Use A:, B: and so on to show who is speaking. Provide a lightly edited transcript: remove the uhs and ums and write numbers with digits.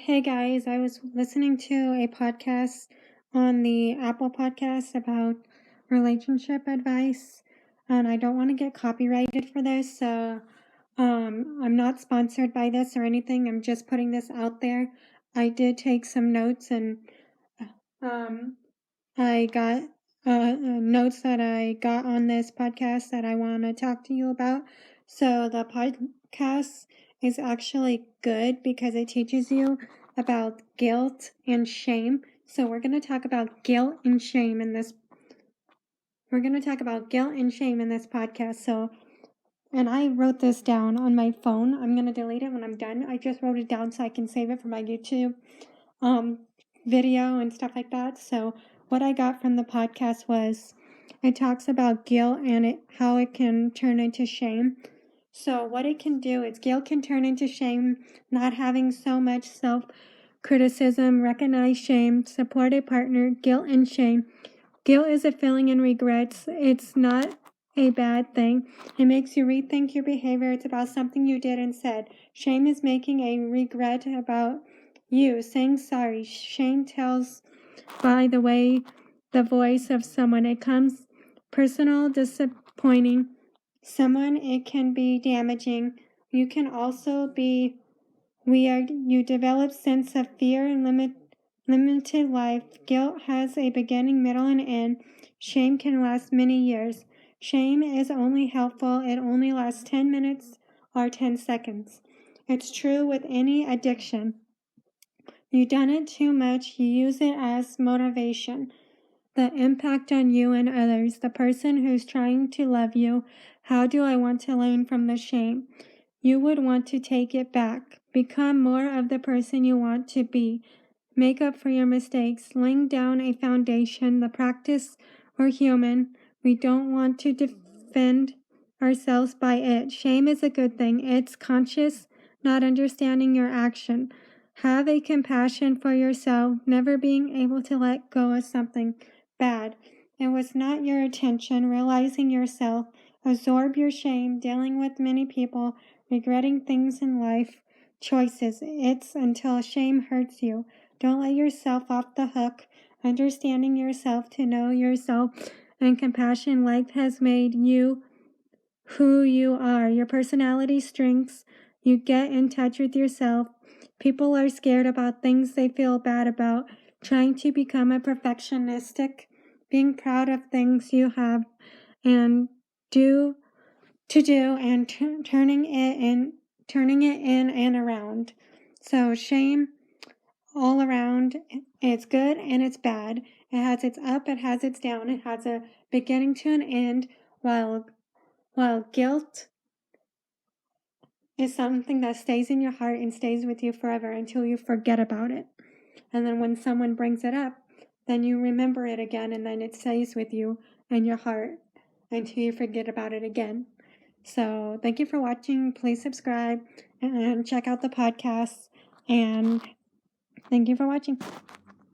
A: Hey guys, I was listening to a podcast on the Apple Podcast about relationship advice, and I don't want to get copyrighted for this, so I'm not sponsored by this or anything. I'm just putting this out there. I did take some notes, and um, I got notes that I got on this podcast that I want to talk to you about. So the podcast is actually good because it teaches you about guilt and shame. So we're going to talk about guilt and shame in this. We're going to talk about guilt and shame in this podcast. And I wrote this down on my phone. I'm going to delete it when I'm done. I just wrote it down so I can save it for my YouTube video and stuff like that. So what I got from the podcast was it talks about guilt and how it can turn into shame. So what it can do is guilt can turn into shame, not having so much self-criticism, recognize shame, support a partner, guilt and shame. Guilt is a feeling and regrets. It's not a bad thing. It makes you rethink your behavior. It's about something you did and said. Shame is making a regret about you, saying sorry. Shame tells by the way the voice of someone. It comes personal, disappointing someone. It can be damaging. You can also be weird. You develop sense of fear and limited life. Guilt has a beginning, middle, and end. Shame can last many years. Shame is only helpful. It only lasts 10 minutes or 10 seconds. It's true with any addiction. You've done it too much. You use it as motivation. The impact on you and others, the person who's trying to love you. How do I want to learn from the shame? You would want to take it back. Become more of the person you want to be. Make up for your mistakes. Laying down a foundation. The practice, we're human. We don't want to defend ourselves by it. Shame is a good thing. It's conscious, not understanding your action. Have a compassion for yourself, never being able to let go of something bad. It was not your intention. Realizing yourself. Absorb your shame. Dealing with many people. Regretting things in life. Choices. It's until shame hurts you. Don't let yourself off the hook. Understanding yourself to know yourself and compassion. Life has made you who you are. Your personality strengths. You get in touch with yourself. People are scared about things they feel bad about. Trying to become a perfectionistic. Being proud of things you have and do and turning it in and around. So shame all around. It's good and it's bad. It has its up, it has its down, it has a beginning to an end, while guilt is something that stays in your heart and stays with you forever until you forget about it. And then when someone brings it up, then you remember it again, and then it stays with you in your heart until you forget about it again. So thank you for watching. Please subscribe and check out the podcast. And thank you for watching.